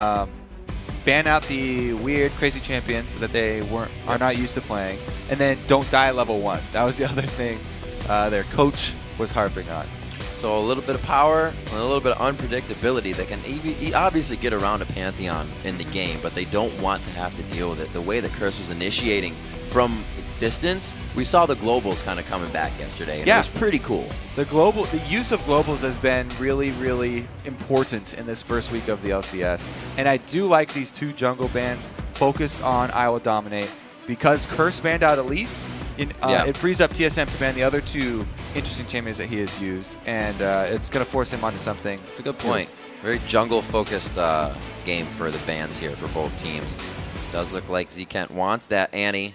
ban out the weird, crazy champions that they are not used to playing, and then don't die at level 1. That was the other thing their coach was harping on. So a little bit of power and a little bit of unpredictability that can obviously get around a Pantheon in the game, but they don't want to have to deal with it. The way the Curse was initiating from distance, we saw the globals kind of coming back yesterday, and it was pretty cool. The use of globals has been really, really important in this first week of the LCS, and I do like these 2 jungle bans focus on I Will Dominate, because Curse banned out Elise. It frees up TSM to ban the other 2 interesting champions that he has used, and it's going to force him onto something. It's a good point. Very jungle-focused game for the bans here for both teams. Does look like Z-Kent wants that Annie.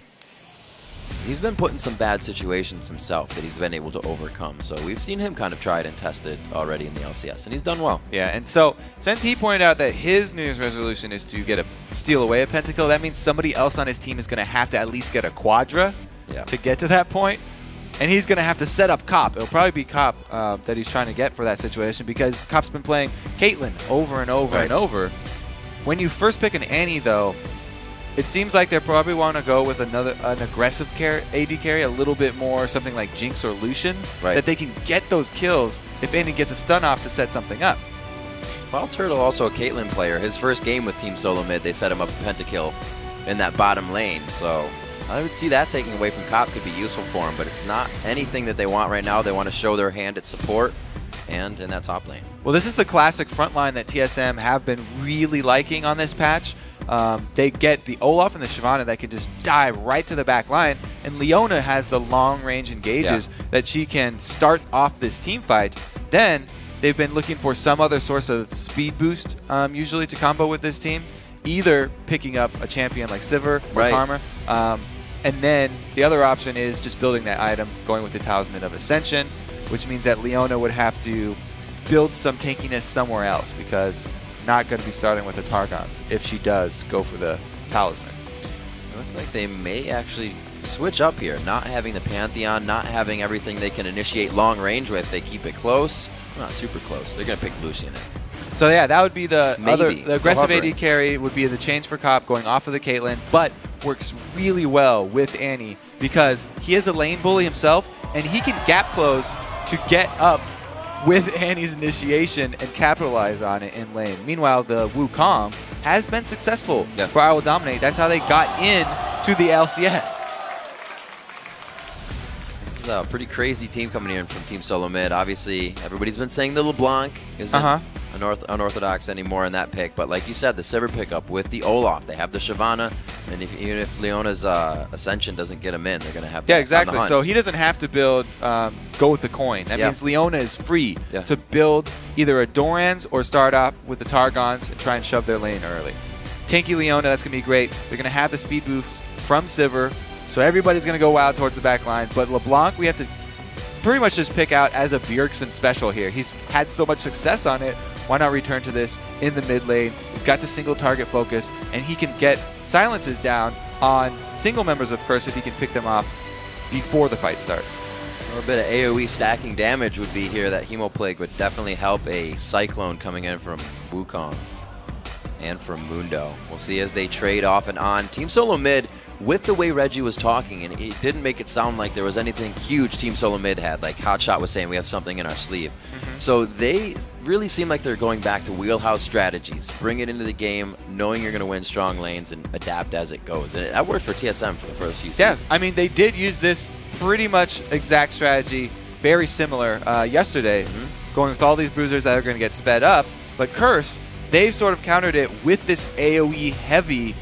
He's been put in some bad situations himself that he's been able to overcome. So we've seen him kind of tried and tested already in the LCS, and he's done well. Yeah, and so since he pointed out that his New Year's resolution is to steal away a pentakill, that means somebody else on his team is going to have to at least get a quadra to get to that point. And he's going to have to set up Cop. It'll probably be Cop that he's trying to get for that situation, because Cop's been playing Caitlyn over and over and over. When you first pick an Annie, though, it seems like they probably want to go with an aggressive AD carry, a little bit more, something like Jinx or Lucian, that they can get those kills if Annie gets a stun off to set something up. Wild Turtle, also a Caitlyn player. His first game with Team Solo Mid, they set him up a pentakill in that bottom lane. So I would see that taking away from Cop could be useful for him, but it's not anything that they want right now. They want to show their hand at support and in that top lane. Well, this is the classic front line that TSM have been really liking on this patch. They get the Olaf and the Shyvana that can just dive right to the back line, and Leona has the long-range engages that she can start off this team fight. Then they've been looking for some other source of speed boost, usually to combo with this team, either picking up a champion like Sivir or Karma, and then the other option is just building that item, going with the Talisman of Ascension, which means that Leona would have to build some tankiness somewhere else, because not going to be starting with the Targons if she does go for the Talisman. It looks like they may actually switch up here, not having the Pantheon, not having everything they can initiate long range with. They keep it close, not super close. They're going to pick Lucian in. So yeah, that would be the aggressive AD carry would be the change for Cop going off of the Caitlyn, but works really well with Annie because he is a lane bully himself, and he can gap close to get up with Annie's initiation and capitalize on it in lane. Meanwhile, the Wukong has been successful for I Will Dominate. That's how they got in to the LCS. This is a pretty crazy team coming in from Team Solo Mid. Obviously, everybody's been saying the LeBlanc isn't unorthodox anymore in that pick, but like you said, the Sivir pickup with the Olaf, they have the Shyvana, and even if Leona's Ascension doesn't get him in, they're going to have exactly. So he doesn't have to build, go with the coin. That means Leona is free to build either a Doran's or start off with the Targons and try and shove their lane early. Tanky Leona, that's going to be great. They're going to have the speed boosts from Sivir, so everybody's going to go wild towards the back line, but LeBlanc, we have to pretty much just pick out as a Bjergsen special here. He's had so much success on it. Why not return to this in the mid lane? He's got the single target focus, and he can get silences down on single members of Curse if he can pick them off before the fight starts. A little bit of AoE stacking damage would be here. That Hemo Plague would definitely help a Cyclone coming in from Wukong and from Mundo. We'll see as they trade off and on. Team Solo Mid, with the way Reggie was talking, and it didn't make it sound like there was anything huge Team Solo Mid had, like Hotshot was saying we have something in our sleeve. So they really seem like they're going back to wheelhouse strategies. Bring it into the game, knowing you're going to win strong lanes and adapt as it goes. And that worked for TSM for the first few seasons. I mean, they did use this pretty much exact strategy, very similar yesterday, going with all these bruisers that are going to get sped up. But Curse, they've sort of countered it with this AoE heavy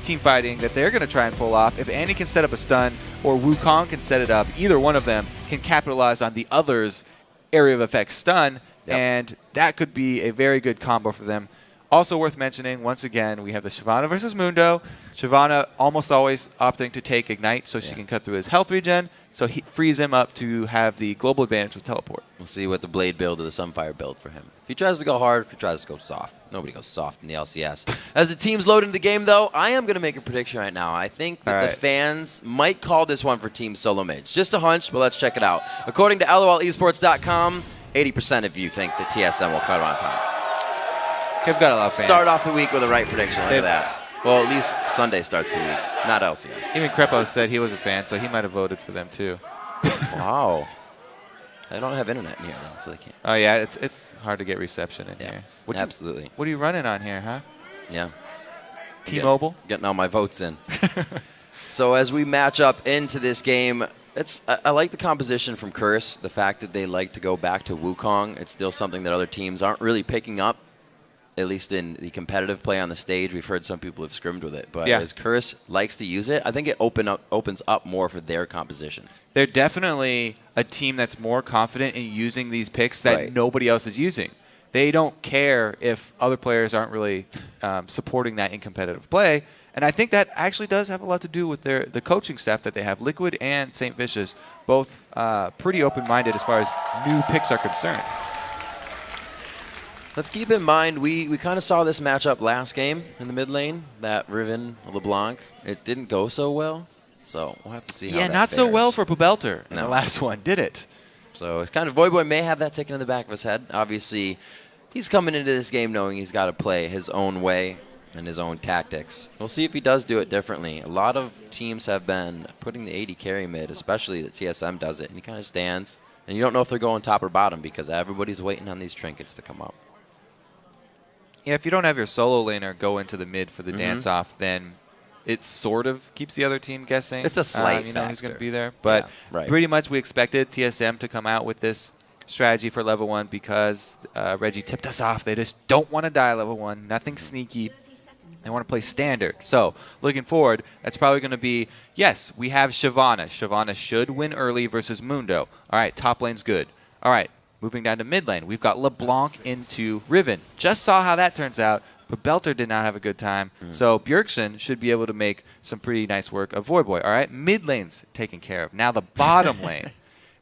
team fighting that they're going to try and pull off. If Annie can set up a stun or Wukong can set it up, either one of them can capitalize on the other's area of effect stun, and that could be a very good combo for them. Also worth mentioning, once again, we have the Shyvana versus Mundo. Shyvana almost always opting to take Ignite so she can cut through his health regen, so he frees him up to have the global advantage with Teleport. We'll see what the Blade build or the Sunfire build for him. If he tries to go hard, if he tries to go soft. Nobody goes soft in the LCS. As the teams load into the game, though, I am going to make a prediction right now. I think that the fans might call this one for Team Solo Mid. It's just a hunch, but let's check it out. According to LOLesports.com, 80% of you think that TSM will cut on top. They've got a lot of fans. Start off the week with a right prediction. Look at that. Well, at least Sunday starts the week, not LCS. Even Crepo said he was a fan, so he might have voted for them too. Wow. I don't have internet in here, then, so they can't. Oh, yeah, it's hard to get reception in here. Absolutely. What are you running on here, huh? Yeah. T-Mobile? Getting all my votes in. So as we match up into this game, I like the composition from Curse, the fact that they like to go back to Wukong. It's still something that other teams aren't really picking up, at least in the competitive play on the stage. We've heard some people have scrimmed with it. But as Curse likes to use it, I think it opens up more for their compositions. They're definitely a team that's more confident in using these picks that nobody else is using. They don't care if other players aren't really supporting that in competitive play. And I think that actually does have a lot to do with the coaching staff that they have. Liquid and St. Vicious, both pretty open-minded as far as new picks are concerned. Let's keep in mind, we kind of saw this matchup last game in the mid lane, that Riven LeBlanc. It didn't go so well, so we'll have to see how that not fares. so well for Pobelter in the last one, did it? So it's kind of Voyboy may have that ticking in the back of his head. Obviously, he's coming into this game knowing he's got to play his own way and his own tactics. We'll see if he does do it differently. A lot of teams have been putting the AD carry mid, especially the TSM does it, and he kind of stands. And you don't know if they're going top or bottom because everybody's waiting on these trinkets to come up. Yeah, if you don't have your solo laner go into the mid for the dance-off, then it sort of keeps the other team guessing. It's a slight you know who's factor. going to be there. But pretty much we expected TSM to come out with this strategy for level 1 because Reggie tipped us off. They just don't want to die level 1. Nothing sneaky. They want to play standard. So looking forward, that's probably going to be, yes, we have Shyvana. Shyvana should win early versus Mundo. All right, top lane's good. All right. Moving down to mid lane, we've got LeBlanc into Riven. Just saw how that turns out, but Belter did not have a good time. So Bjergsen should be able to make some pretty nice work of Voyboy. All right, mid lane's taken care of. Now the bottom lane,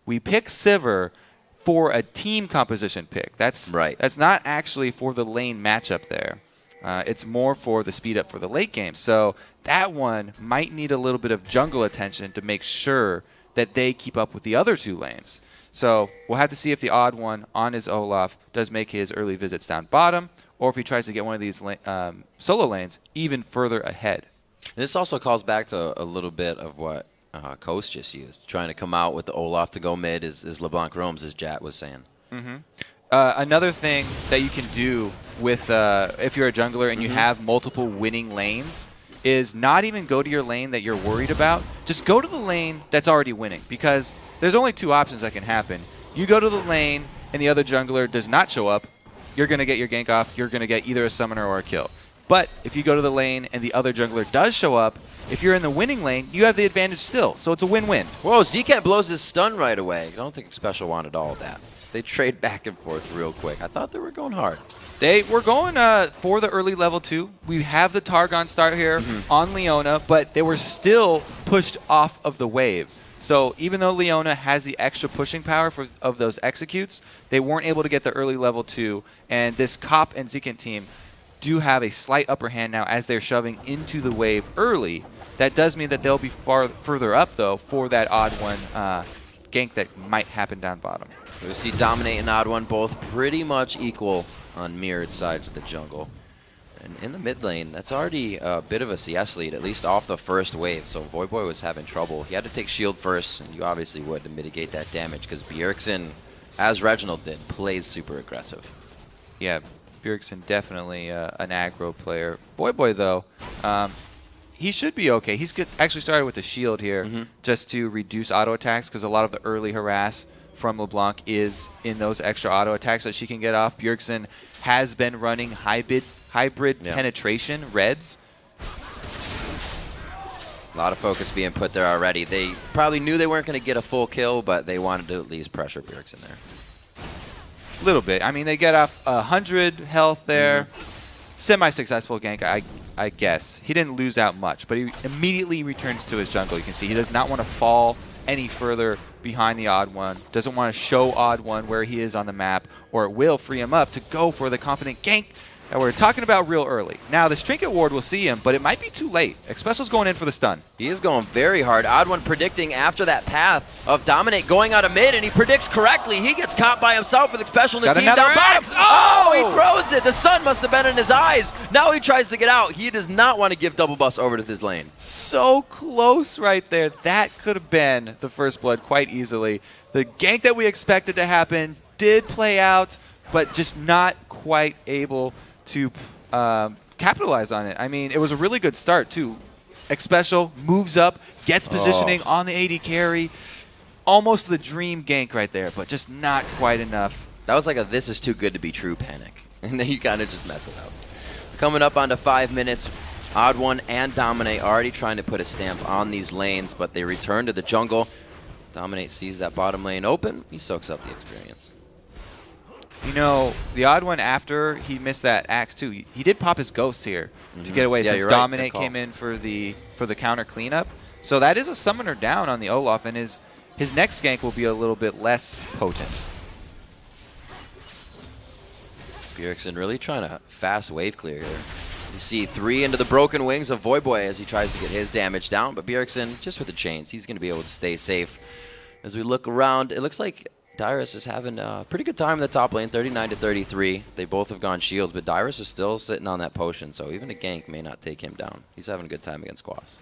we pick Sivir for a team composition pick. That's not actually for the lane matchup there. It's more for the speed up for the late game. So that one might need a little bit of jungle attention to make sure that they keep up with the other two lanes. So we'll have to see if the odd one on his Olaf does make his early visits down bottom, or if he tries to get one of these solo lanes even further ahead. This also calls back to a little bit of what Coast just used, trying to come out with the Olaf to go mid is LeBlanc roams, as Jat was saying. Another thing that you can do with if you're a jungler and you have multiple winning lanes is not even go to your lane that you're worried about. Just go to the lane that's already winning, because there's only two options that can happen. You go to the lane and the other jungler does not show up, you're going to get your gank off. You're going to get either a summoner or a kill. But if you go to the lane and the other jungler does show up, if you're in the winning lane, you have the advantage still. So it's a win-win. Whoa, Zcat blows his stun right away. I don't think Special wanted all of that. They trade back and forth real quick. I thought they were going hard. They were going for the early level 2. We have the Targon start here on Leona, but they were still pushed off of the wave. So even though Leona has the extra pushing power of those executes, they weren't able to get the early level 2. And this Cop and Zekant team do have a slight upper hand now as they're shoving into the wave early. That does mean that they'll be further up, though, for that odd one gank that might happen down bottom. We see Dominate and Odd One both pretty much equal on mirrored sides of the jungle. And in the mid lane, that's already a bit of a CS lead, at least off the first wave. So Voyboy was having trouble. He had to take shield first, and you obviously would to mitigate that damage, because Bjergsen, as Reginald did, plays super aggressive. Yeah, Bjergsen definitely an aggro player. Voyboy, though, he should be okay. He's actually started with a shield here just to reduce auto attacks, because a lot of the early harass from LeBlanc is in those extra auto attacks that she can get off. Bjergsen has been running hybrid penetration reds. A lot of focus being put there already. They probably knew they weren't going to get a full kill, but they wanted to at least pressure Bjergsen there. A little bit. I mean, they get off 100 health there. Semi-successful gank, I guess. He didn't lose out much, but he immediately returns to his jungle. You can see he does not want to fall any further behind the odd one. Doesn't want to show odd one where he is on the map, or it will free him up to go for the confident gank. that we're talking about real early. Now, this Trinket Ward will see him, but it might be too late. Xpecial's going in for the stun. He is going very hard. Odd1 predicting after that path of Dominate going out of mid, and he predicts correctly. He gets caught by himself with Xpecial and the team down bottom. Oh, he throws it. The sun must have been in his eyes. Now he tries to get out. He does not want to give Double Bus over to this lane. So close right there. That could have been the first blood quite easily. The gank that we expected to happen did play out, but just not quite able to capitalize on it. I mean, it was a really good start, too. Xpecial moves up, gets positioning on the AD carry. Almost the dream gank right there, but just not quite enough. That was like a this is too good to be true panic. And then you kind of just mess it up. Coming up onto 5 minutes, Odd1 and Dominate already trying to put a stamp on these lanes, but they return to the jungle. Dominate sees that bottom lane open. He soaks up the experience. You know, the Odd1, after he missed that Axe too, he did pop his Ghost here to get away, since Dominate came in for the counter cleanup. So that is a summoner down on the Olaf, and his next gank will be a little bit less potent. Bjergsen really trying to fast wave clear here. You see 3 into the broken wings of Voyboy as he tries to get his damage down, but Bjergsen, just with the chains, he's going to be able to stay safe. As we look around, it looks like Dyrus is having a pretty good time in the top lane, 39-33. They both have gone shields, but Dyrus is still sitting on that potion, so even a gank may not take him down. He's having a good time against Quas.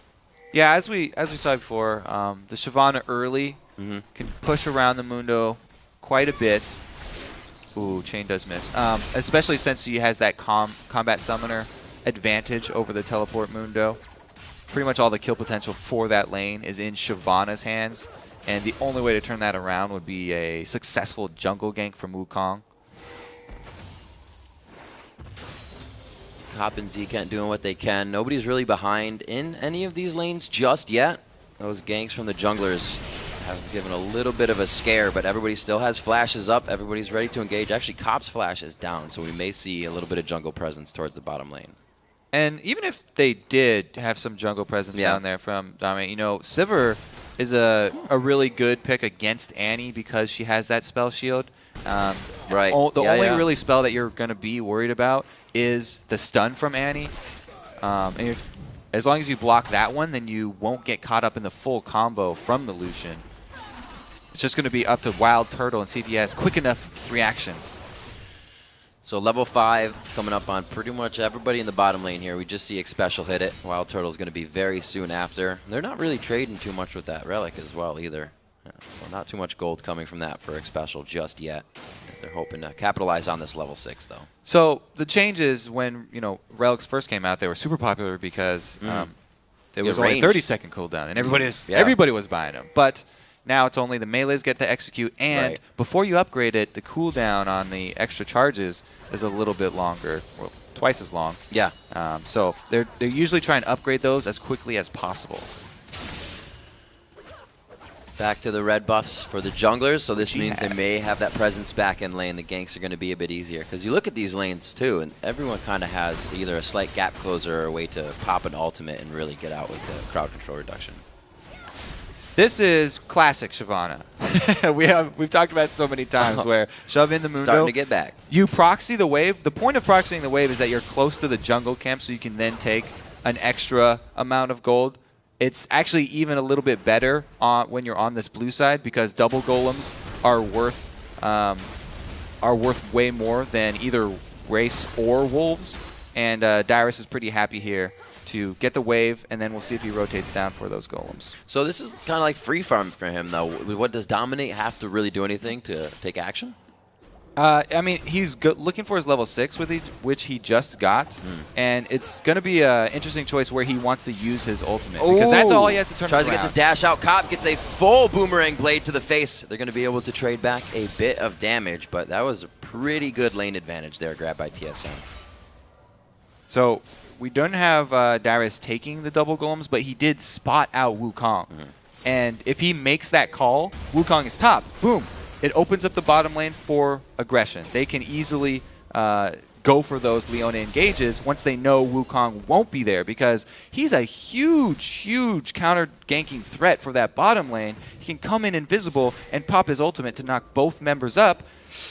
Yeah, as we saw before, the Shyvana early can push around the Mundo quite a bit. Ooh, chain does miss. Especially since he has that combat summoner advantage over the teleport Mundo. Pretty much all the kill potential for that lane is in Shyvana's hands. And the only way to turn that around would be a successful jungle gank from Wukong. Hop and Zkent doing what they can. Nobody's really behind in any of these lanes just yet. Those ganks from the junglers have given a little bit of a scare, but everybody still has flashes up. Everybody's ready to engage. Actually, Cop's flash is down, so we may see a little bit of jungle presence towards the bottom lane. And even if they did have some jungle presence down there from Dominate, you know, Sivir is a really good pick against Annie because she has that spell shield. Right. The only really spell that you're going to be worried about is the stun from Annie. And as long as you block that one, then you won't get caught up in the full combo from the Lucian. It's just going to be up to Wild Turtle and see if he has quick enough reactions. So level 5 coming up on pretty much everybody in the bottom lane here. We just see Xpecial hit it. Wild Turtle's going to be very soon after. They're not really trading too much with that relic as well either. So not too much gold coming from that for Xpecial just yet. They're hoping to capitalize on this level 6 though. So the changes when, you know, relics first came out, they were super popular because there was only a 30-second cooldown and everybody was buying them. But now it's only the melees get to execute, and before you upgrade it, the cooldown on the extra charges is a little bit longer, well, twice as long. Yeah. So they're usually trying to upgrade those as quickly as possible. Back to the red buffs for the junglers, so this means they may have that presence back in lane. The ganks are going to be a bit easier, because you look at these lanes too, and everyone kind of has either a slight gap closer or a way to pop an ultimate and really get out with the crowd control reduction. This is classic Shyvana. We've talked about it so many times where shove in the Mundo. Starting to get back. You proxy the wave. The point of proxying the wave is that you're close to the jungle camp so you can then take an extra amount of gold. It's actually even a little bit better when you're on this blue side because double golems are worth way more than either Wraiths or Wolves. And Dyrus is pretty happy here to get the wave, and then we'll see if he rotates down for those golems. So this is kind of like free farm for him, though. What does Dominate have to really do anything to take action? I mean, he's looking for his level 6, which he just got, and it's going to be an interesting choice where he wants to use his ultimate, because that's all he has to turn around. Tries to get the dash out. Cop gets a full boomerang blade to the face. They're going to be able to trade back a bit of damage, but that was a pretty good lane advantage there, grabbed by TSM. So we don't have Dyrus taking the double golems, but he did spot out Wukong. And if he makes that call, Wukong is top. Boom. It opens up the bottom lane for aggression. They can easily go for those Leona engages once they know Wukong won't be there, because he's a huge, huge counter-ganking threat for that bottom lane. He can come in invisible and pop his ultimate to knock both members up.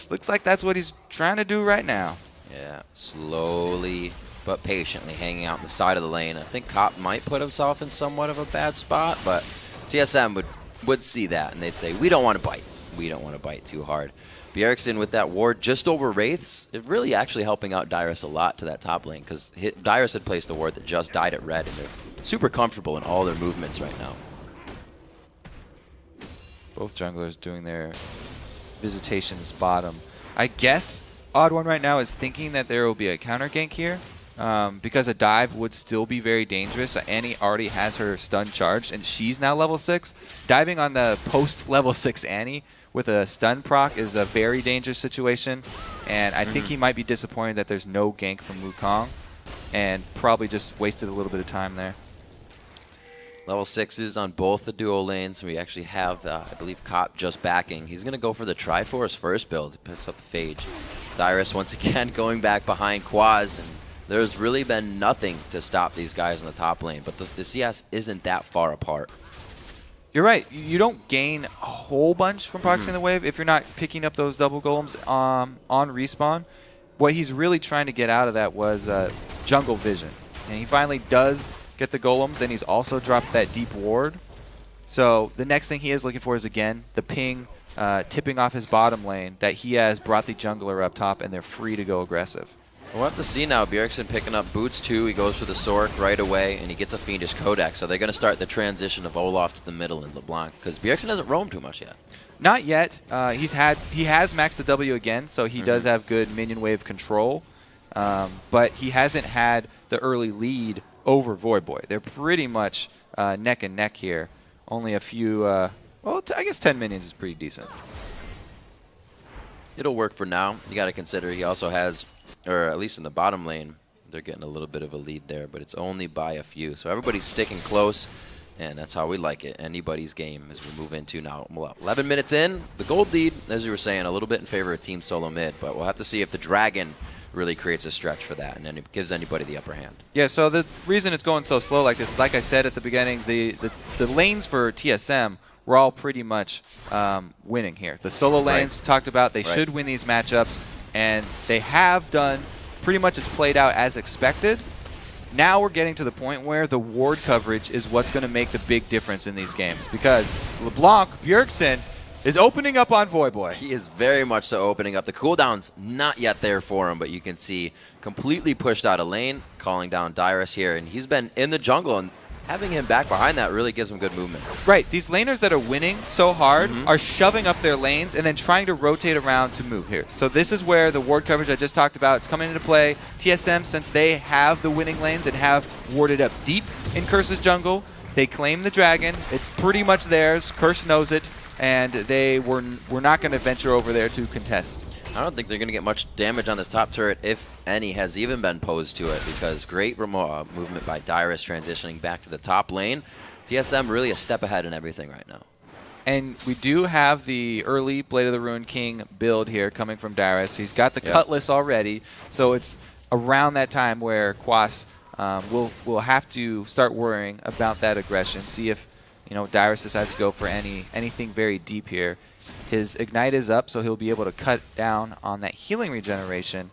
Looks like that's what he's trying to do right now. Yeah, slowly but patiently hanging out on the side of the lane. I think Cop might put himself in somewhat of a bad spot, but TSM would see that, and they'd say, we don't want to bite. We don't want to bite too hard. Bjergsen with that ward just over Wraiths, it really actually helping out Dyrus a lot to that top lane, because Dyrus had placed a ward that just died at red, and they're super comfortable in all their movements right now. Both junglers doing their visitations bottom. I guess Odd One right now is thinking that there will be a counter gank here, because a dive would still be very dangerous. Annie already has her stun charged, and she's now level 6. Diving on the post-level 6 Annie with a stun proc is a very dangerous situation, and I think he might be disappointed that there's no gank from Wukong, and probably just wasted a little bit of time there. Level 6s on both the duo lanes. We actually have, I believe, Cop just backing. He's going to go for the Triforce first build. He picks up the Phage. Dyrus once again going back behind Quaz, and there's really been nothing to stop these guys in the top lane, but the CS isn't that far apart. You're right. You don't gain a whole bunch from proxying the wave if you're not picking up those double golems on respawn. What he's really trying to get out of that was jungle vision, and he finally does get the golems, and he's also dropped that deep ward. So the next thing he is looking for is, again, the ping tipping off his bottom lane that he has brought the jungler up top, and they're free to go aggressive. We'll have to see now. Bjergsen picking up boots too. He goes for the Sork right away, and he gets a Fiendish Codex. So they're going to start the transition of Olaf to the middle in LeBlanc, because Bjergsen hasn't roamed too much yet. Not yet. He has maxed the W again, so he does have good minion wave control. But he hasn't had the early lead over Void Boy. They're pretty much neck and neck here. Only a few, well, I guess 10 minions is pretty decent. It'll work for now. You got to consider he also has, or at least in the bottom lane, they're getting a little bit of a lead there, but it's only by a few. So everybody's sticking close, and that's how we like it. Anybody's game as we move into now. 11 minutes in, the gold lead, as you were saying, a little bit in favor of Team Solo Mid, but we'll have to see if the Dragon really creates a stretch for that, and then it gives anybody the upper hand. Yeah, so the reason it's going so slow like this, like I said at the beginning, the lanes for TSM were all pretty much winning here. The solo lanes talked about, they should win these matchups, and they have done pretty much. It's played out as expected. Now we're getting to the point where the ward coverage is what's going to make the big difference in these games, because LeBlanc, Bjergsen, is opening up on Void Boy. He is very much so opening up. The cooldown's not yet there for him, but you can see completely pushed out of lane, calling down Dyrus here, and he's been in the jungle, and having him back behind that really gives him good movement. Right. These laners that are winning so hard are shoving up their lanes and then trying to rotate around to move here. So this is where the ward coverage I just talked about is coming into play. TSM, since they have the winning lanes and have warded up deep in Curse's jungle, they claim the dragon. It's pretty much theirs. Curse knows it, and they were not going to venture over there to contest. I don't think they're going to get much damage on this top turret, if any has even been posed to it, because great movement by Dyrus transitioning back to the top lane. TSM really a step ahead in everything right now. And we do have the early Blade of the Ruined King build here coming from Dyrus. He's got the Cutlass already, so it's around that time where Quas will have to start worrying about that aggression, see if Dyrus decides to go for anything very deep here. His Ignite is up, so he'll be able to cut down on that healing regeneration.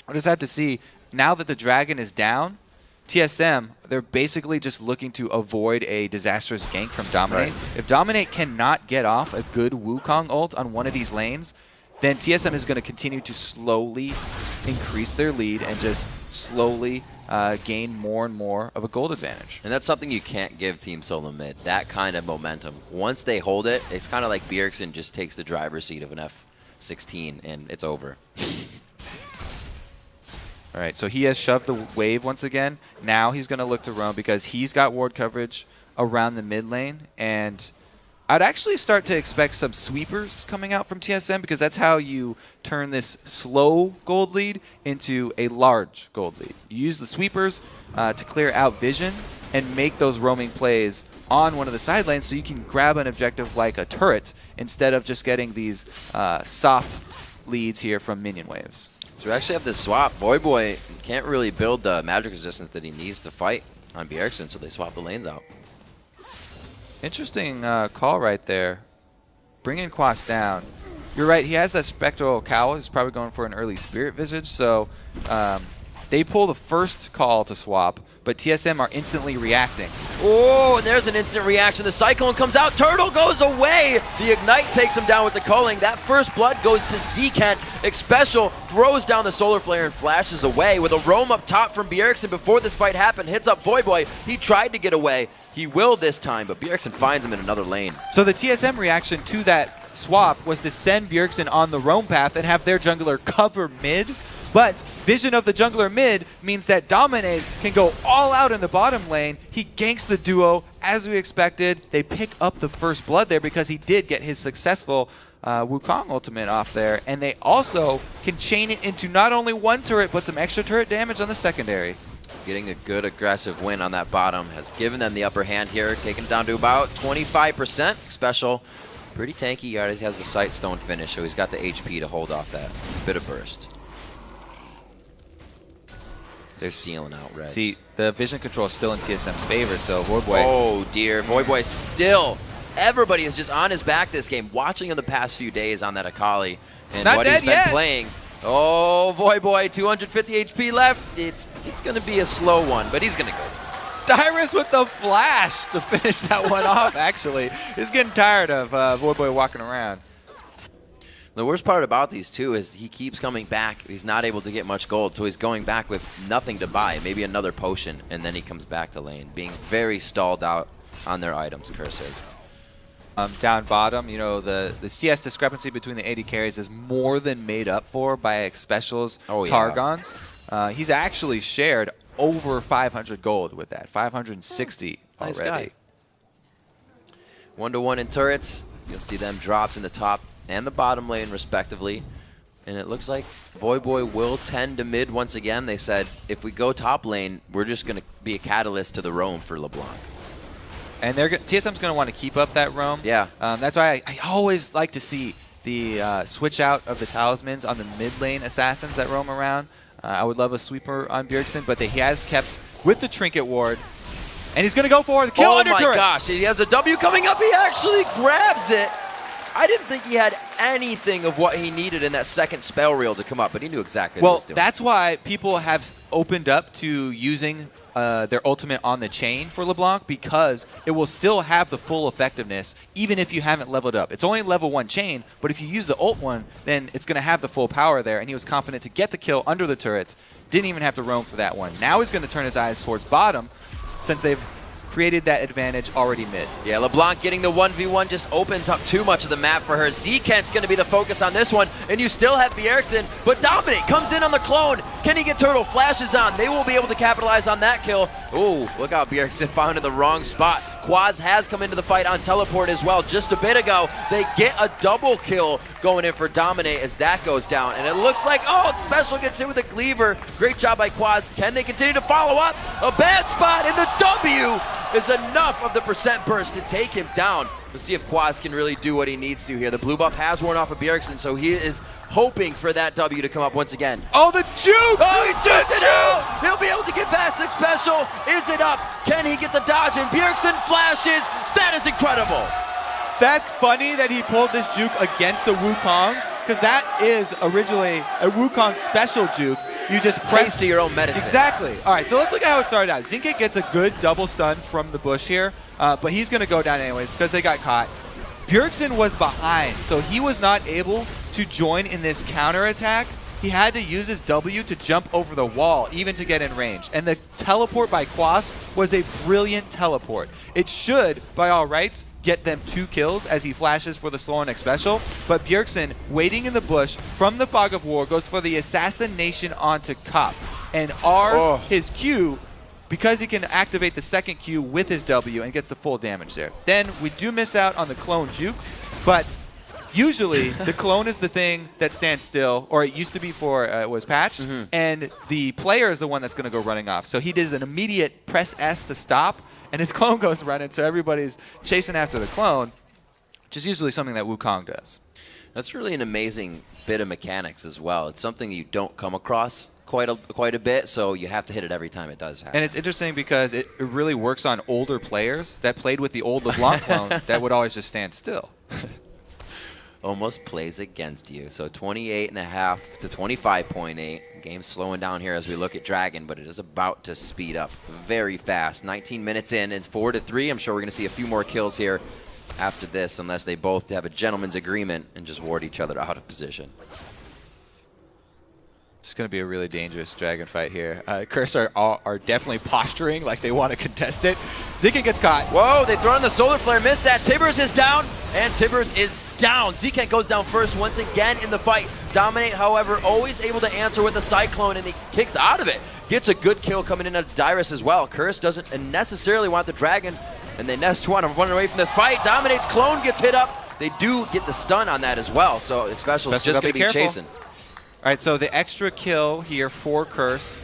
We'll just have to see, now that the dragon is down, TSM, they're basically just looking to avoid a disastrous gank from Dominate. If Dominate cannot get off a good Wukong ult on one of these lanes, then TSM is going to continue to slowly increase their lead and just slowly gain more and more of a gold advantage. And that's something you can't give Team Solo Mid, that kind of momentum. Once they hold it, it's kind of like Bjergsen just takes the driver's seat of an F-16 and it's over. All right, so he has shoved the wave once again. Now he's going to look to roam because he's got ward coverage around the mid lane, and I'd actually start to expect some sweepers coming out from TSM, because that's how you turn this slow gold lead into a large gold lead. You use the sweepers to clear out vision and make those roaming plays on one of the side lanes so you can grab an objective like a turret instead of just getting these soft leads here from minion waves. So we actually have this swap. Void Boy can't really build the magic resistance that he needs to fight on Bjergsen, so they swap the lanes out. Interesting call right there. Bringing Quas down. you're right. He has that Spectral Cowl. He's probably going for an early Spirit Visage. So they pull the first call to swap, but TSM are instantly reacting. Oh, and there's an instant reaction. The Cyclone comes out. Turtle goes away. The Ignite takes him down with the culling. That first blood goes to Zekent. Xpecial throws down the Solar Flare and flashes away with a roam up top from Bjergsen before this fight happened. Hits up Voyboy. He tried to get away. He will this time, but Bjergsen finds him in another lane. So the TSM reaction to that swap was to send Bjergsen on the roam path and have their jungler cover mid. But vision of the jungler mid means that Dominate can go all out in the bottom lane. He ganks the duo as we expected. They pick up the first blood there because he did get his successful Wukong ultimate off there. And they also can chain it into not only one turret, but some extra turret damage on the secondary. Getting a good aggressive win on that bottom has given them the upper hand here, taking it down to about 25%. Xpecial, pretty tanky. He already has the Sightstone finish, so he's got the HP to hold off that bit of burst. They're stealing out Reds. See, the vision control is still in TSM's favor, so Voyboy. Oh, dear. Voyboy still. Everybody is just on his back this game, watching him the past few days on that Akali and what he's been playing. Oh, Voyboy, 250 HP left. It's going to be a slow one, but he's going to go. Dyrus with the flash to finish that one off, actually. He's getting tired of Voyboy walking around. The worst part about these two is he keeps coming back. He's not able to get much gold, so he's going back with nothing to buy, maybe another potion, and then he comes back to lane, being very stalled out on their items, Curse is. Down bottom, you know, the CS discrepancy between the AD carries is more than made up for by Xpecial's Targons. He's actually shared over 500 gold with that, 560 nice already. Guy. 1-to-1 in turrets. You'll see them dropped in the top and the bottom lane, respectively. And it looks like Voyboy will tend to mid once again. They said, if we go top lane, we're just going to be a catalyst to the roam for LeBlanc. And TSM's going to want to keep up that roam. Yeah. That's why I always like to see the switch out of the talismans on the mid lane assassins that roam around. I would love a sweeper on Bjergsen, but he has kept with the trinket ward. And he's going to go for the kill under turret. Oh my gosh, he has a W coming up. He actually grabs it. I didn't think he had anything of what he needed in that second spell reel to come up, but he knew exactly what he was doing. Well, that's why people have opened up to using their ultimate on the chain for LeBlanc, because it will still have the full effectiveness even if you haven't leveled up. It's only level 1 chain, but if you use the ult one, then it's going to have the full power there, and he was confident to get the kill under the turret. Didn't even have to roam for that one. Now he's going to turn his eyes towards bottom since they've created that advantage already mid. Yeah, LeBlanc getting the 1v1 just opens up too much of the map for her. Zekent's going to be the focus on this one, and you still have Bjergsen, but Dominate comes in on the clone. Can he get Turtle? Flashes on. They will be able to capitalize on that kill. Ooh, look out, Bjergsen found in the wrong spot. Quaz has come into the fight on teleport as well. Just a bit ago, they get a double kill going in for Dominate as that goes down. And it looks like, oh, Xpecial gets hit with a cleaver. Great job by Quaz. Can they continue to follow up? A bad spot, and the W is enough of the percent burst to take him down. Let's see if Quaz can really do what he needs to here. The blue buff has worn off of Bjergsen, so he is hoping for that W to come up once again. Oh, the juke! Oh, he juked it out! He'll be able to get past Xpecial. Is it up? Can he get the dodge? And Bjergsen flashes. That is incredible. That's funny that he pulled this juke against the Wukong, because that is originally a Wukong special juke. You just press to your own medicine. Exactly. All right, so let's look at how it started out. Zekent gets a good double stun from the bush here, but he's going to go down anyways because they got caught. Bjergsen was behind, so he was not able to join in this counter attack. He had to use his W to jump over the wall, even to get in range. And the teleport by Quas was a brilliant teleport. It should, by all rights, get them 2 kills as he flashes for the slow and Xpecial. But Bjergsen, waiting in the bush from the Fog of War, goes for the assassination onto Cop. And R's his Q, because he can activate the second Q with his W and gets the full damage there. Then we do miss out on the clone juke, but usually the clone is the thing that stands still, or it used to be before it was patched, and the player is the one that's going to go running off. So he does an immediate press S to stop, and his clone goes running, so everybody's chasing after the clone, which is usually something that Wukong does. That's really an amazing bit of mechanics as well. It's something you don't come across quite a bit, so you have to hit it every time it does happen. And it's interesting because it really works on older players that played with the old LeBlanc clone that would always just stand still. almost plays against you. So 28.5 to 25.8. Game slowing down here as we look at Dragon, but it is about to speed up very fast. 19 minutes in, it's 4-3. I'm sure we're going to see a few more kills here after this, unless they both have a gentleman's agreement and just ward each other out of position. It's going to be a really dangerous Dragon fight here. Curse are definitely posturing like they want to contest it. Zekin gets caught. Whoa, they throw in the Solar Flare, missed that. Tibbers is down, and Tibbers is down. Zekin goes down first once again in the fight. Dominate, however, always able to answer with the Cyclone, and he kicks out of it. Gets a good kill coming in at Dyrus as well. Curse doesn't necessarily want the Dragon, and they want to run away from this fight. Dominate's clone gets hit up. They do get the stun on that as well, so Special's just going to be chasing. All right, so the extra kill here for Curse,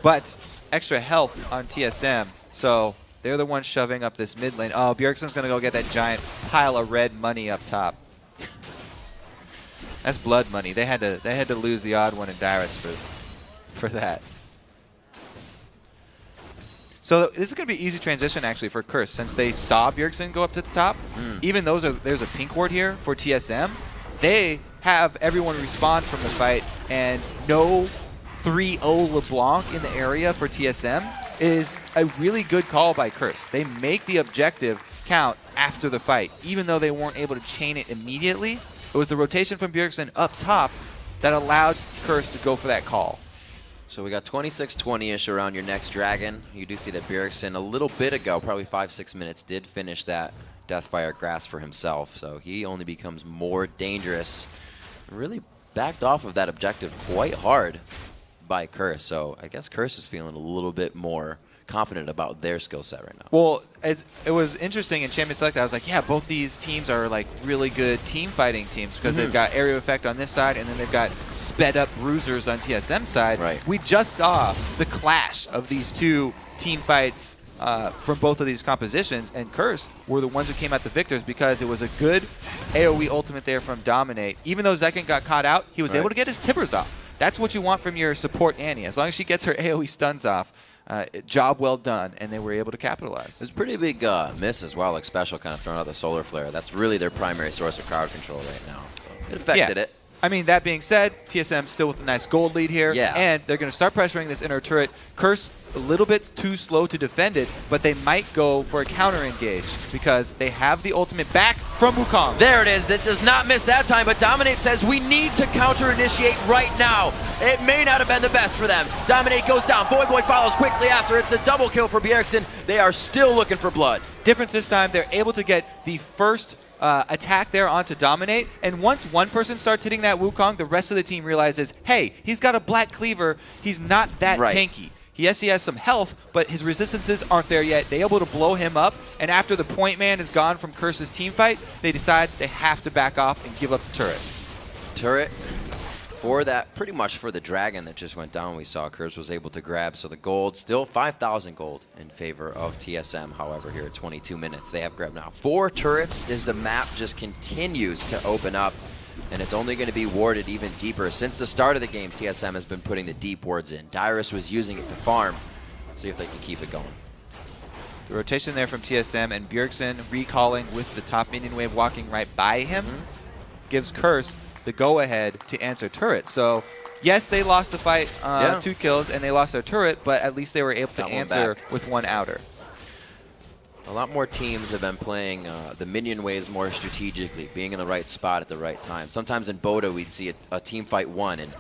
but extra health on TSM. So they're the ones shoving up this mid lane. Oh, Bjergsen's going to go get that giant pile of red money up top. That's blood money. They had to lose the odd one in Dyrus for that. So this is going to be easy transition actually for Curse since they saw Bjergsen go up to the top. Even though there's a pink ward here for TSM, they have everyone respawn from the fight, and no 3-0 LeBlanc in the area for TSM is a really good call by Curse. They make the objective count after the fight, even though they weren't able to chain it immediately. It was the rotation from Bjergsen up top that allowed Curse to go for that call. So we got 26-20-ish around your next Dragon. You do see that Bjergsen a little bit ago, probably 5-6 minutes, did finish that Deathfire Grasp for himself. So he only becomes more dangerous. Really backed off of that objective quite hard by Curse. So I guess Curse is feeling a little bit more confident about their skill set right now. Well, it was interesting in Champion Select. I was like, yeah, both these teams are like really good team fighting teams because they've got area effect on this side and then they've got sped up bruisers on TSM side. Right. We just saw the clash of these two team fights from both of these compositions, and Curse were the ones who came out the victors because it was a good AoE ultimate there from Dominate. Even though Zekin got caught out, he was able to get his Tibbers off. That's what you want from your support Annie. As long as she gets her AoE stuns off, job well done, and they were able to capitalize. It was a pretty big miss as well, like Special kind of throwing out the Solar Flare. That's really their primary source of crowd control right now. So it affected it. I mean, that being said, TSM still with a nice gold lead here, and they're going to start pressuring this inner turret. Curse a little bit too slow to defend it, but they might go for a counter engage because they have the ultimate back from Wukong. There it is. That does not miss that time, but Dominate says we need to counter initiate right now. It may not have been the best for them. Dominate goes down. Boy follows quickly after. It's a double kill for Bjergsen. They are still looking for blood. Difference this time, they're able to get the first attack there onto Dominate, and once one person starts hitting that Wukong, the rest of the team realizes, hey, he's got a Black Cleaver, he's not that tanky. Yes, he has some health, but his resistances aren't there yet. They're able to blow him up, and after the point man is gone from Curse's team fight, they decide they have to back off and give up the turret. Turret for that, pretty much for the Dragon that just went down, we saw Curse was able to grab. So the gold, still 5,000 gold in favor of TSM, however, here at 22 minutes. They have grabbed now 4 turrets as the map just continues to open up, and it's only going to be warded even deeper. Since the start of the game, TSM has been putting the deep wards in. Dyrus was using it to farm. See if they can keep it going. The rotation there from TSM, and Bjergsen recalling with the top minion wave walking right by him gives Curse the go-ahead to answer turret. So, yes, they lost the fight, 2 kills, and they lost their turret, but at least they were able to answer with 1 outer. A lot more teams have been playing the minion waves more strategically, being in the right spot at the right time. Sometimes in Boda, we'd see a team fight 1, and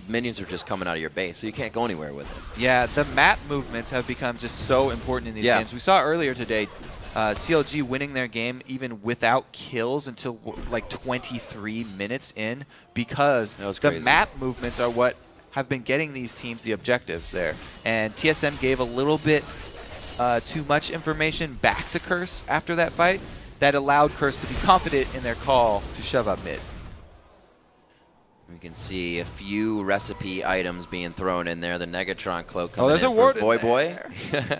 minions are just coming out of your base, so you can't go anywhere with it. Yeah, the map movements have become just so important in these games. We saw earlier today, CLG winning their game even without kills until like 23 minutes in because the map movements are what have been getting these teams the objectives there. And TSM gave a little bit too much information back to Curse after that fight that allowed Curse to be confident in their call to shove up mid. We can see a few recipe items being thrown in there. The Negatron cloak coming there's in a ward for Voy Boy.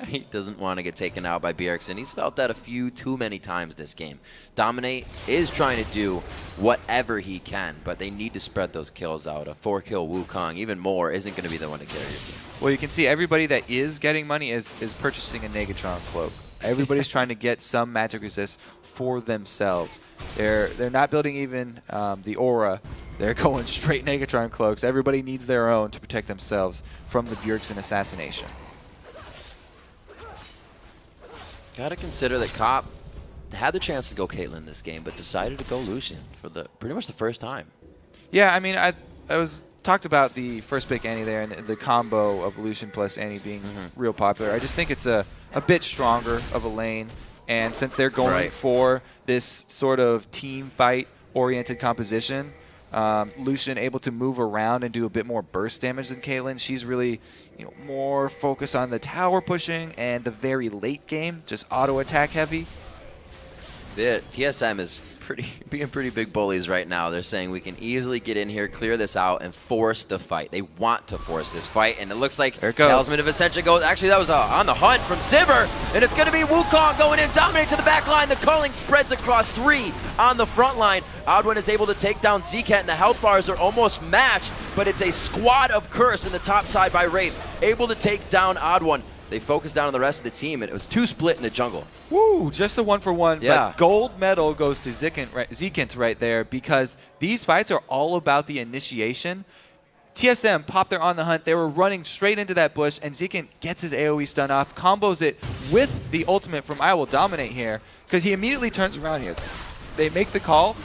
He doesn't want to get taken out by Bjergsen. He's felt that a few too many times this game. Dominate is trying to do whatever he can, but they need to spread those kills out. A 4-kill Wukong, even more, isn't going to be the one to carry your team. Well, you can see everybody that is getting money is purchasing a Negatron cloak. Everybody's trying to get some magic resist for themselves. They're not building even the aura. They're going straight Negatron cloaks. Everybody needs their own to protect themselves from the Bjergsen assassination. Got to consider that Cop had the chance to go Caitlyn this game, but decided to go Lucian for pretty much the first time. Yeah, I mean, I talked about the first pick Annie there and the combo of Lucian plus Annie being real popular. I just think it's a bit stronger of a lane, and since they're going for this sort of team fight oriented composition, Lucian able to move around and do a bit more burst damage than Caitlyn. She's really, more focused on the tower pushing and the very late game, just auto attack heavy. The TSM is being pretty big bullies right now. They're saying we can easily get in here, clear this out, and force the fight. They want to force this fight, and it looks like Talisman of Ascension goes. Actually, that was on the hunt from Sivir, and it's going to be Wukong going in, dominate to the back line. The culling spreads across 3 on the front line. Odd1 is able to take down Zcat, and the health bars are almost matched, but it's a squad of Curse in the top side by Wraith, able to take down Odd1. They focused down on the rest of the team, and it was 2 split in the jungle. Woo, just a 1-for-1. Yeah. But gold medal goes to Zekint right there, because these fights are all about the initiation. TSM popped their on the hunt. They were running straight into that bush, and Zekint gets his AoE stun off, combos it with the ultimate from I Will Dominate here, because he immediately turns around here. They make the call.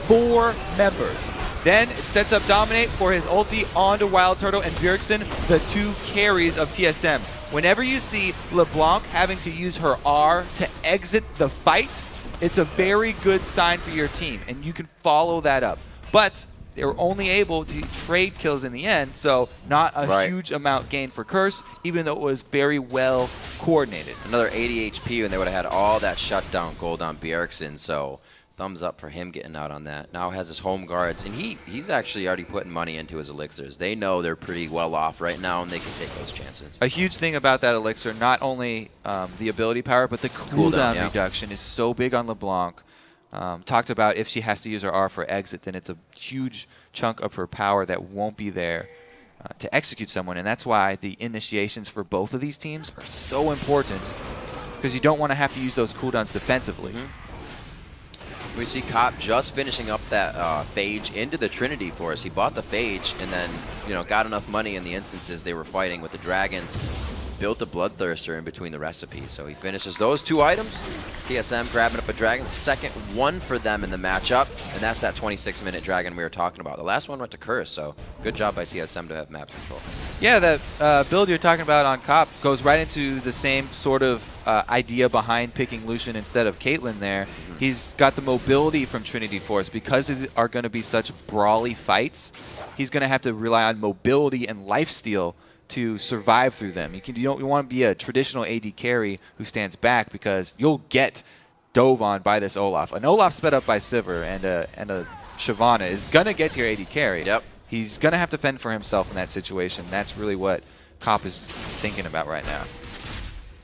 4 members. Then it sets up Dominate for his ulti onto Wild Turtle and Bjergsen, the 2 carries of TSM. Whenever you see LeBlanc having to use her R to exit the fight, it's a very good sign for your team, and you can follow that up. But they were only able to trade kills in the end, so not a huge amount gained for Curse, even though it was very well coordinated. Another 80 HP, and they would have had all that shutdown gold on Bjergsen, so thumbs up for him getting out on that. Now has his home guards, and he's actually already putting money into his elixirs. They know they're pretty well off right now, and they can take those chances. A huge thing about that elixir, not only the ability power, but the cooldown reduction is so big on LeBlanc. Talked about if she has to use her R for exit, then it's a huge chunk of her power that won't be there to execute someone, and that's why the initiations for both of these teams are so important, because you don't want to have to use those cooldowns defensively. We see Cop just finishing up that Phage into the Trinity for us. He bought the Phage and then, got enough money in the instances they were fighting with the dragons, built a Bloodthirster in between the recipes. So he finishes those 2 items. TSM grabbing up a dragon, second one for them in the matchup, and that's that 26-minute dragon we were talking about. The last one went to Curse, so good job by TSM to have map control. Yeah, that build you're talking about on Cop goes right into the same sort of idea behind picking Lucian instead of Caitlyn there. He's got the mobility from Trinity Force. Because these are going to be such brawly fights, he's going to have to rely on mobility and lifesteal to survive through them. You don't want to be a traditional AD carry who stands back, because you'll get dove on by this Olaf. An Olaf sped up by Sivir and a Shyvana is going to get to your AD carry. Yep. He's going to have to fend for himself in that situation. That's really what Cop is thinking about right now.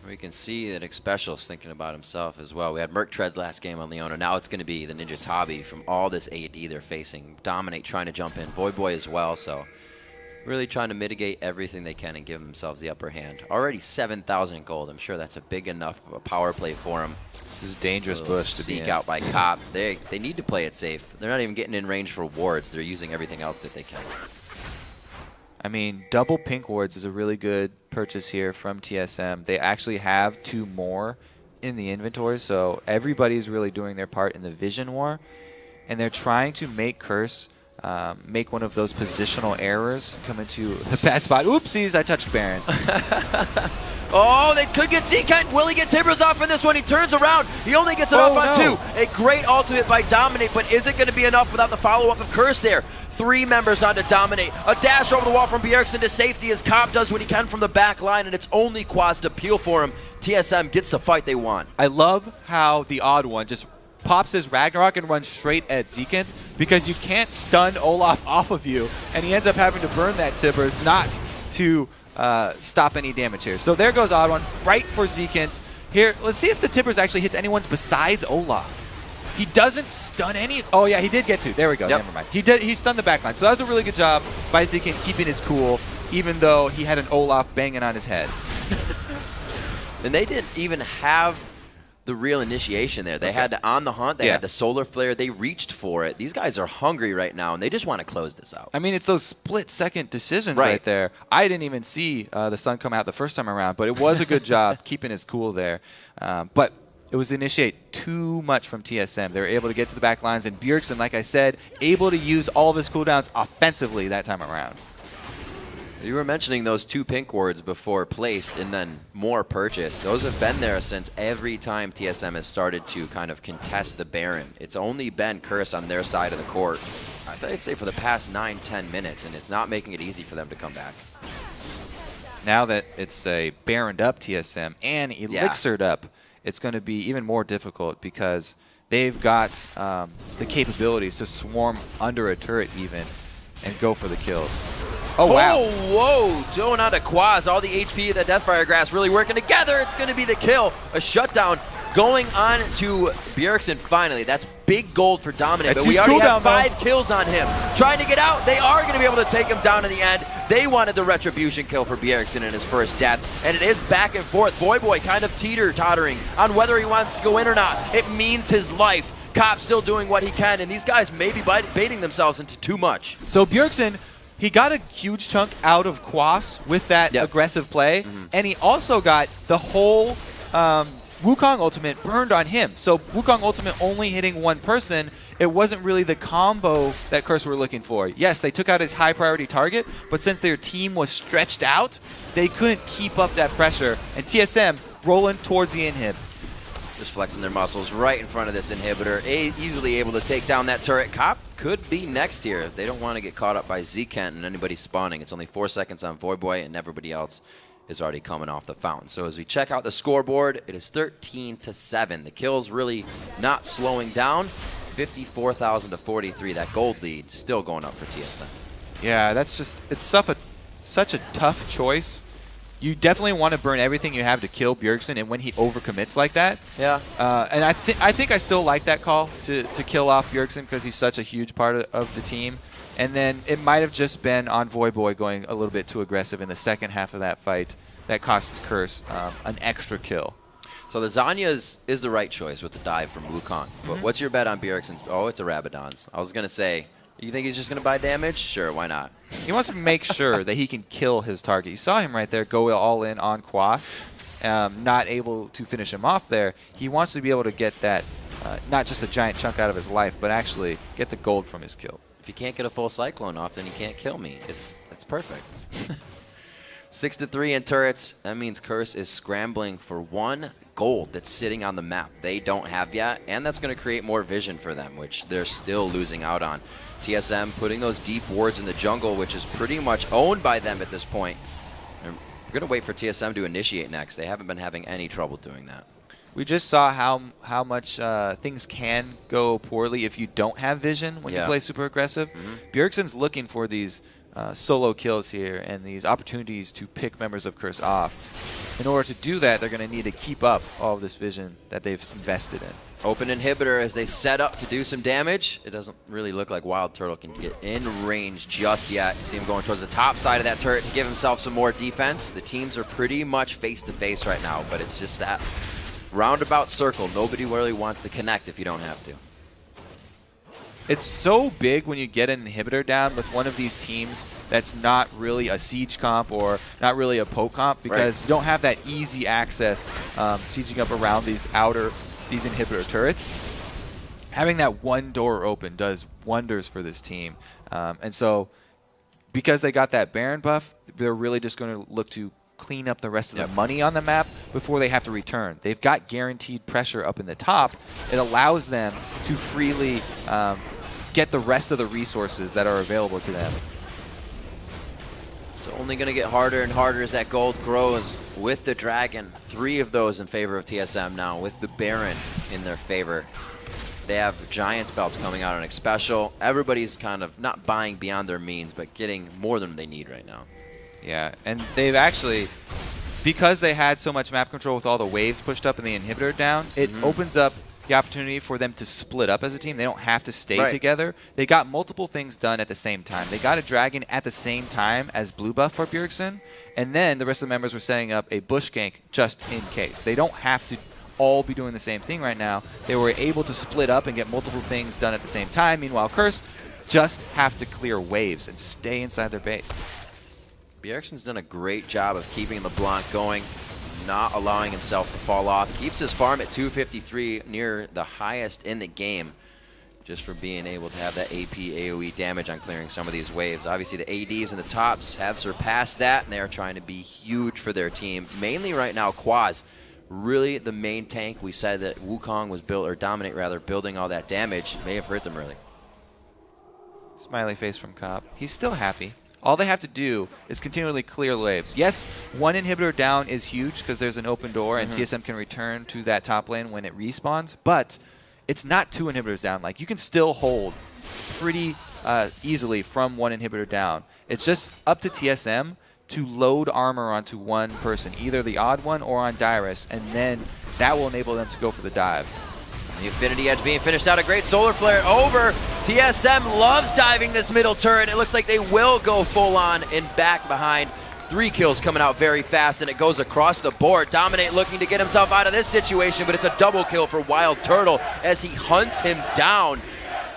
We can see that Xpecial's thinking about himself as well. We had Merc Tread last game on Leona. Now it's going to be the Ninja Tabi from all this AD they're facing. Dominate trying to jump in. Void Boy as well, so really trying to mitigate everything they can and give themselves the upper hand. Already 7,000 gold. I'm sure that's a big enough of a power play for them. This is a dangerous bush to be in. Seek out by Cop. They need to play it safe. They're not even getting in range for wards. They're using everything else that they can. I mean, double pink wards is a really good purchase here from TSM. They actually have 2 more in the inventory, so everybody's really doing their part in the vision war, and they're trying to make Curse make one of those positional errors, come into the bad spot. Oopsies, I touched Baron. Oh, they could get Zcat. Will he get Timbers off in this one? He turns around. He only gets it off on 2. A great ultimate by Dominate, but is it going to be enough without the follow-up of Curse there? 3 members on to Dominate. A dash over the wall from Bjergsen to safety as Cop does what he can from the back line, and it's only Quaz to peel for him. TSM gets the fight they want. I love how the odd one just pops his Ragnarok and runs straight at Zekint, because you can't stun Olaf off of you, and he ends up having to burn that Tibbers not to stop any damage here. So there goes odd one, right for Zekint. Here, let's see if the Tibbers actually hits anyone's besides Olaf. He doesn't stun any. Oh yeah, he did get 2. There we go. Yep. Never mind. He stunned the backline. So that was a really good job by Zekint keeping his cool, even though he had an Olaf banging on his head. And they didn't even have the real initiation there. They had to on the hunt. They had to solar flare. They reached for it. These guys are hungry right now, and they just want to close this out. I mean, it's those split-second decisions right there. I didn't even see the sun come out the first time around, but it was a good job keeping his cool there. But it was initiate too much from TSM. They were able to get to the back lines, and Bjergsen, like I said, able to use all of his cooldowns offensively that time around. You were mentioning those 2 pink wards before placed and then more purchased. Those have been there since every time TSM has started to kind of contest the Baron. It's only been Curse on their side of the court, I'd say for the past 9-10 minutes, and it's not making it easy for them to come back. Now that it's a Baroned up TSM and Elixired up, it's going to be even more difficult because they've got the capabilities to swarm under a turret even and go for the kills. Oh, wow. Oh, whoa. Throwing out a Quaz. All the HP of the Deathfire Grass really working together. It's going to be the kill. A shutdown going on to Bjergsen finally. That's big gold for Dominant, but we already have 5 kills on him. Trying to get out. They are going to be able to take him down in the end. They wanted the retribution kill for Bjergsen in his first death, and it is back and forth. Boy kind of teeter-tottering on whether he wants to go in or not. It means his life. Cop still doing what he can, and these guys may be baiting themselves into too much. So Bjergsen, he got a huge chunk out of Quas with that aggressive play, and he also got the whole Wukong ultimate burned on him. So Wukong ultimate only hitting one person, it wasn't really the combo that Curse were looking for. Yes, they took out his high priority target, but since their team was stretched out, they couldn't keep up that pressure. And TSM rolling towards the inhib. Just flexing their muscles right in front of this inhibitor. Easily able to take down that turret. Cop could be next here if they don't want to get caught up by Z-Kent and anybody spawning. It's only 4 seconds on Voyboy, and everybody else is already coming off the fountain. So as we check out the scoreboard, it is 13-7. The kills really not slowing down. 54,000 to 43. That gold lead still going up for TSM. Yeah, that's just, it's such a tough choice. You definitely want to burn everything you have to kill Bjergsen, and when he overcommits like that. Yeah. And I think I still like that call to kill off Bjergsen because he's such a huge part of the team. And then it might have just been on Voyboy going a little bit too aggressive in the second half of that fight that costs Curse an extra kill. So the Zanyas is the right choice with the dive from Wukong. But what's your bet on Bjergsen's? Oh, it's a Rabadon's. I was going to say, you think he's just going to buy damage? Sure, why not? He wants to make sure that he can kill his target. You saw him right there go all in on Quas, not able to finish him off there. He wants to be able to get that, not just a giant chunk out of his life, but actually get the gold from his kill. If you can't get a full Cyclone off, then you can't kill me. It's perfect. 6-3 in turrets. That means Curse is scrambling for 1 gold that's sitting on the map they don't have yet, and that's going to create more vision for them, which they're still losing out on. TSM putting those deep wards in the jungle, which is pretty much owned by them at this point. And we're going to wait for TSM to initiate next. They haven't been having any trouble doing that. We just saw how much things can go poorly if you don't have vision when you play super aggressive. Bjergsen's looking for these solo kills here and these opportunities to pick members of Curse off. In order to do that, they're going to need to keep up all of this vision that they've invested in. Open inhibitor as they set up to do some damage. It doesn't really look like Wild Turtle can get in range just yet. You see him going towards the top side of that turret to give himself some more defense. The teams are pretty much face-to-face right now, but it's just that roundabout circle. Nobody really wants to connect if you don't have to. It's so big when you get an inhibitor down with one of these teams that's not really a siege comp or not really a poke comp, because you don't have that easy access sieging up around these inhibitor turrets. Having that one door open does wonders for this team. And so because they got that Baron buff, they're really just going to look to clean up the rest of the money on the map before they have to return. They've got guaranteed pressure up in the top. It allows them to freely get the rest of the resources that are available to them. It's only going to get harder and harder as that gold grows with the Dragon. 3 of those in favor of TSM now, with the Baron in their favor. They have Giants belts coming out on special. Everybody's kind of not buying beyond their means, but getting more than they need right now. Yeah, and they've actually, because they had so much map control with all the waves pushed up and the inhibitor down, it opens up the opportunity for them to split up as a team. They don't have to stay Right. together. They got multiple things done at the same time. They got a dragon at the same time as blue buff for Bjergsen, and then the rest of the members were setting up a bush gank just in case. They don't have to all be doing the same thing right now. They were able to split up and get multiple things done at the same time. Meanwhile, Curse just have to clear waves and stay inside their base. Bjergsen's done a great job of keeping LeBlanc going, not allowing himself to fall off. Keeps his farm at 253, near the highest in the game, just for being able to have that AP AoE damage on clearing some of these waves. Obviously, the ADs and the tops have surpassed that, and they are trying to be huge for their team. Mainly right now, Quaz, really the main tank. We said that Wukong was built, or Dominate rather, building all that damage. May have hurt them really. Smiley face from Cobb. He's still happy. All they have to do is continually clear waves. Yes, one inhibitor down is huge because there's an open door and TSM can return to that top lane when it respawns, but it's not 2 inhibitors down. Like, you can still hold pretty easily from 1 inhibitor down. It's just up to TSM to load armor onto one person, either the odd one or on Dyrus, and then that will enable them to go for the dive. The Infinity Edge being finished out. A great solar flare over. TSM loves diving this middle turret. It looks like they will go full on and back behind. 3 kills coming out very fast, and it goes across the board. Dominate looking to get himself out of this situation, but it's a double kill for Wild Turtle as he hunts him down.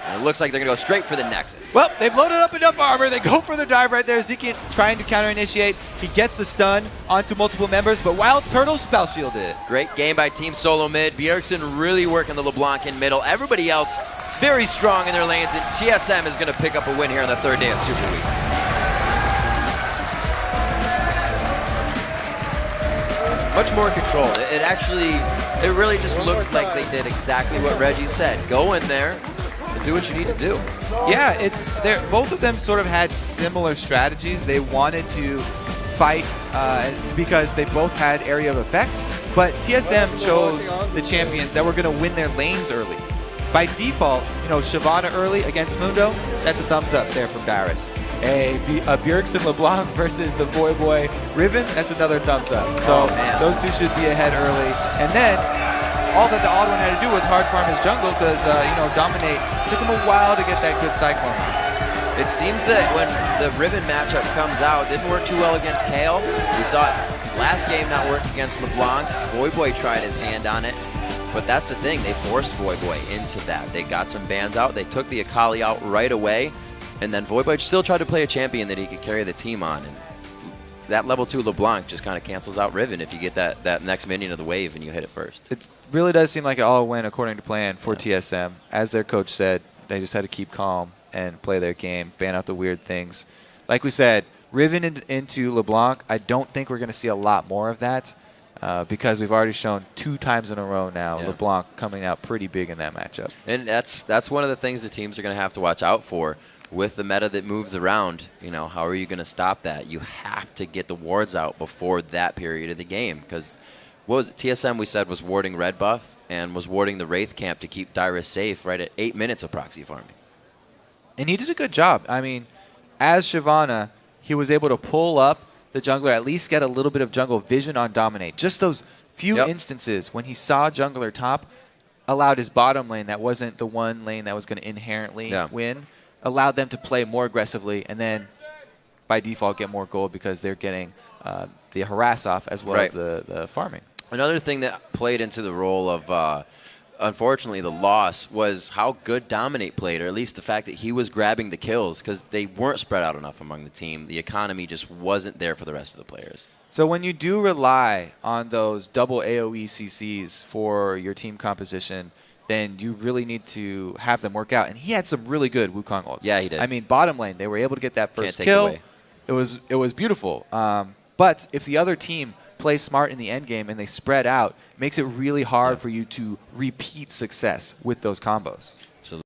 And it looks like they're going to go straight for the Nexus. Well, they've loaded up enough armor. They go for the dive right there. Zeke trying to counter-initiate. He gets the stun onto multiple members, but Wild Turtle spell shielded it. Great game by Team Solo Mid. Bjergsen really working the LeBlanc in middle. Everybody else very strong in their lanes, and TSM is going to pick up a win here on the 3rd day of Super Week. Much more control. It really just looked like they did exactly what Reggie said. Go in there and do what you need to do. Yeah, both of them sort of had similar strategies. They wanted to fight because they both had area of effect, but TSM chose the champions that were going to win their lanes early. By default, Shyvana early against Mundo, that's a thumbs up there from Dyrus. A Bjergsen LeBlanc versus the Voyboy Riven, that's another thumbs up. So those two should be ahead early. And then all that the odd one had to do was hard farm his jungle because, Dominate took him a while to get that good cyclone. It seems that when the Riven matchup comes out, it didn't work too well against Kale. We saw it last game not work against LeBlanc. Voyboy tried his hand on it. But that's the thing, they forced Voyboy into that. They got some bans out, they took the Akali out right away, and then Voyboy still tried to play a champion that he could carry the team on. And that level 2 LeBlanc just kind of cancels out Riven if you get that next minion of the wave and you hit it first. It really does seem like it all went according to plan for TSM. As their coach said, they just had to keep calm and play their game, ban out the weird things. Like we said, Riven into LeBlanc, I don't think we're going to see a lot more of that. Because we've already shown 2 times in a row now, LeBlanc coming out pretty big in that matchup. And that's one of the things the teams are going to have to watch out for with the meta that moves around. How are you going to stop that? You have to get the wards out before that period of the game. Because what was it? TSM, we said, was warding red buff and was warding the Wraith camp to keep Dyrus safe right at 8 minutes of proxy farming. And he did a good job. I mean, as Shyvana, he was able to pull up the jungler, at least get a little bit of jungle vision on Dominate. Just those few instances when he saw jungler top allowed his bottom lane, that wasn't the one lane that was going to inherently win, allowed them to play more aggressively and then by default get more gold because they're getting the harass off as well as the farming. Another thing that played into the role of unfortunately the loss was how good Dominate played, or at least the fact that he was grabbing the kills because they weren't spread out enough among the team. The economy just wasn't there for the rest of the players. So when you do rely on those double AoE CCs for your team composition, then you really need to have them work out. And he had some really good Wukong ults. Yeah, he did. I mean, bottom lane, they were able to get that first kill. It was beautiful. But if the other team play smart in the end game and they spread out, makes it really hard for you to repeat success with those combos.